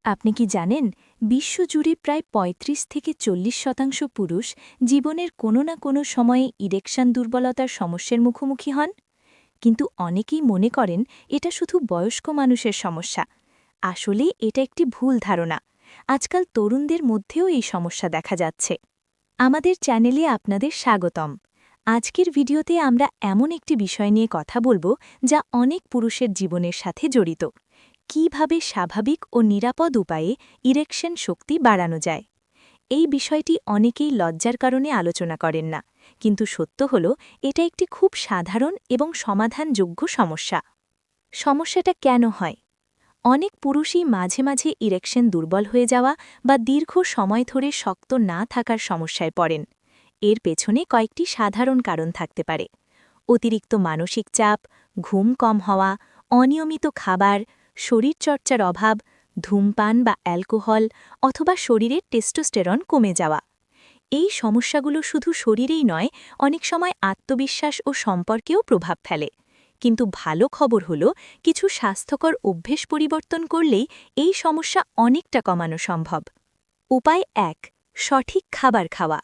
আপনি কি জানেন বিশ্বজুড়ে প্রায় ৩৫ থেকে ৪০% পুরুষ জীবনের কোনো না কোনো সময়ে ইরেকশন দুর্বলতার সমস্যার মুখোমুখি হন? কিন্তু অনেকেই মনে করেন এটা শুধু বয়স্ক মানুষের সমস্যা। আসলে এটা একটি ভুল ধারণা। আজকাল তরুণদের মধ্যেও এই সমস্যা দেখা যাচ্ছে। আমাদের চ্যানেলে আপনাদের স্বাগতম। আজকের ভিডিওতে আমরা এমন একটি বিষয় নিয়ে কথা বলবো যা অনেক পুরুষের জীবনের সাথে জড়িত। কিভাবে স্বাভাবিক ও নিরাপদ উপায়ে ইরেকশন শক্তি বাড়ানো যায়। এই বিষয়টি অনেকেই লজ্জার কারণে আলোচনা করেন না, কিন্তু সত্য হল এটা একটি খুব সাধারণ এবং সমাধানযোগ্য সমস্যা। সমস্যাটা কেন হয়? অনেক পুরুষই মাঝে মাঝে ইরেকশন দুর্বল হয়ে যাওয়া বা দীর্ঘ সময় ধরে শক্ত না থাকার সমস্যায় পড়েন। এর পেছনে কয়েকটি সাধারণ কারণ থাকতে পারে। অতিরিক্ত মানসিক চাপ, ঘুম কম হওয়া, অনিয়মিত খাবার, শরীরচর্চার অভাব, ধূমপান বা অ্যালকোহল অথবা শরীরের টেস্টোস্টেরন কমে যাওয়া। এই সমস্যাগুলো শুধু শরীরেই নয়, অনেক সময় আত্মবিশ্বাস ও সম্পর্কেও প্রভাব ফেলে। কিন্তু ভালো খবর হল, কিছু স্বাস্থ্যকর অভ্যেস পরিবর্তন করলেই এই সমস্যা অনেকটা কমানো সম্ভব। উপায় ১. সঠিক খাবার খাওয়া।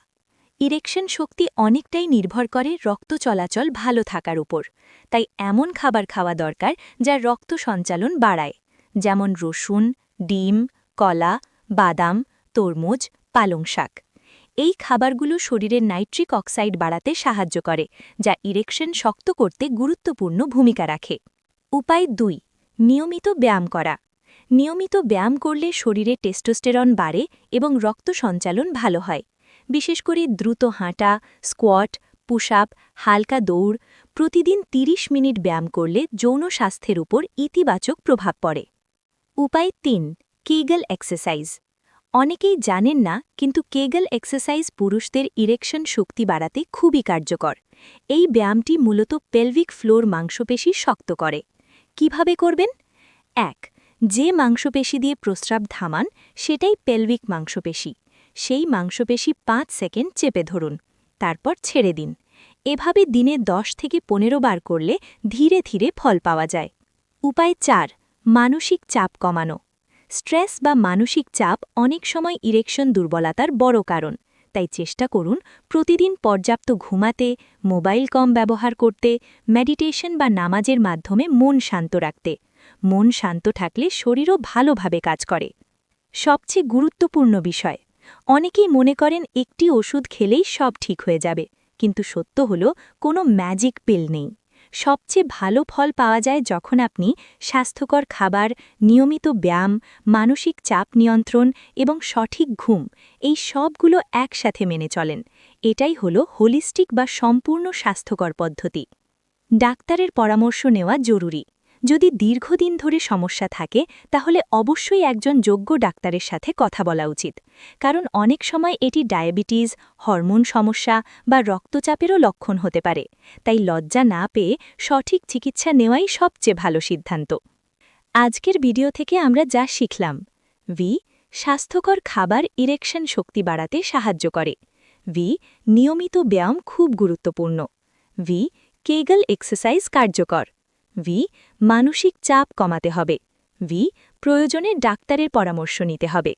ইরেকশন শক্তি অনেকটাই নির্ভর করে রক্ত চলাচল ভালো থাকার উপর। তাই এমন খাবার খাওয়া দরকার যা রক্ত সঞ্চালন বাড়ায়, যেমন রসুন, ডিম, কলা, বাদাম, তরমুজ, পালং শাক। এই খাবারগুলো শরীরের নাইট্রিক অক্সাইড বাড়াতে সাহায্য করে, যা ইরেকশন শক্ত করতে গুরুত্বপূর্ণ ভূমিকা রাখে। উপায় ২. নিয়মিত ব্যায়াম করা। নিয়মিত ব্যায়াম করলে শরীরে টেস্টোস্টেরন বাড়ে এবং রক্ত সঞ্চালন ভালো হয়। বিশেষ করে দ্রুত হাঁটা, স্কোয়াট, পুশ আপ, হালকা দৌড়, প্রতিদিন ৩০ মিনিট ব্যায়াম করলে যৌন স্বাস্থ্যের উপর ইতিবাচক প্রভাব পড়ে। উপায় ৩. কেগল এক্সারসাইজ। অনেকেই জানেন না, কিন্তু কেগল এক্সারসাইজ পুরুষদের ইরেকশন শক্তি বাড়াতে খুবই কার্যকর। এই ব্যায়ামটি মূলত পেলভিক ফ্লোর মাংসপেশি শক্ত করে। কিভাবে করবেন? ১. যে মাংসপেশি দিয়ে প্রস্রাব থামান সেটাই পেলভিক মাংসপেশি। সেই মাংসপেশি ৫ সেকেন্ড চেপে ধরুন, তারপর ছেড়ে দিন। এভাবে দিনে ১০ থেকে ১৫ বার করলে ধীরে ধীরে ফল পাওয়া যায়। উপায় ৪. মানসিক চাপ কমানো। স্ট্রেস বা মানসিক চাপ অনেক সময় ইরেকশন দুর্বলতার বড় কারণ। তাই চেষ্টা করুন প্রতিদিন পর্যাপ্ত ঘুমাতে, মোবাইল কম ব্যবহার করতে, মেডিটেশন বা নামাজের মাধ্যমে মন শান্ত রাখতে। মন শান্ত থাকলে শরীরও ভালোভাবে কাজ করে। সবচেয়ে গুরুত্বপূর্ণ বিষয়, অনেকেই মনে করেন একটি ওষুধ খেলেই সব ঠিক হয়ে যাবে, কিন্তু সত্য হল কোনো ম্যাজিক পিল নেই। সবচেয়ে ভালো ফল পাওয়া যায় যখন আপনি স্বাস্থ্যকর খাবার, নিয়মিত ব্যায়াম, মানসিক চাপ নিয়ন্ত্রণ এবং সঠিক ঘুম, এই সবগুলো একসাথে মেনে চলেন। এটাই হলো হোলিস্টিক বা সম্পূর্ণ স্বাস্থ্যকর পদ্ধতি। ডাক্তারের পরামর্শ নেওয়া জরুরি। যদি দীর্ঘদিন ধরে সমস্যা থাকে, তাহলে অবশ্যই একজন যোগ্য ডাক্তারের সাথে কথা বলা উচিত, কারণ অনেক সময় এটি ডায়াবেটিস, হরমোন সমস্যা বা রক্তচাপেরও লক্ষণ হতে পারে। তাই লজ্জা না পেয়ে সঠিক চিকিৎসা নেওয়াই সবচেয়ে ভালো সিদ্ধান্ত। আজকের ভিডিও থেকে আমরা যা শিখলাম: স্বাস্থ্যকর খাবার ইরেকশন শক্তি বাড়াতে সাহায্য করে। নিয়মিত ব্যায়াম খুব গুরুত্বপূর্ণ। কেগল এক্সারসাইজ কার্যকর। মানসিক চাপ কমাতে হবে। প্রয়োজনে ডাক্তারের পরামর্শ নিতে হবে।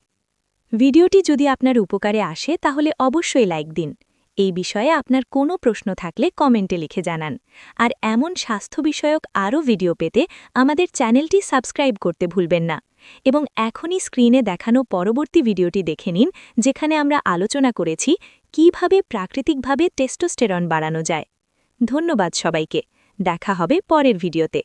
ভিডিওটি যদি আপনার উপকারে আসে তাহলে অবশ্যই লাইক দিন। এই বিষয়ে আপনার কোনো প্রশ্ন থাকলে কমেন্টে লিখে জানান। আর এমন স্বাস্থ্য বিষয়ক আরও ভিডিও পেতে আমাদের চ্যানেলটি সাবস্ক্রাইব করতে ভুলবেন না। এবং এখনই স্ক্রিনে দেখানো পরবর্তী ভিডিওটি দেখে নিন, যেখানে আমরা আলোচনা করেছি কিভাবে প্রাকৃতিকভাবে টেস্টোস্টেরন বাড়ানো যায়। ধন্যবাদ সবাইকে। দেখা হবে পরের ভিডিওতে।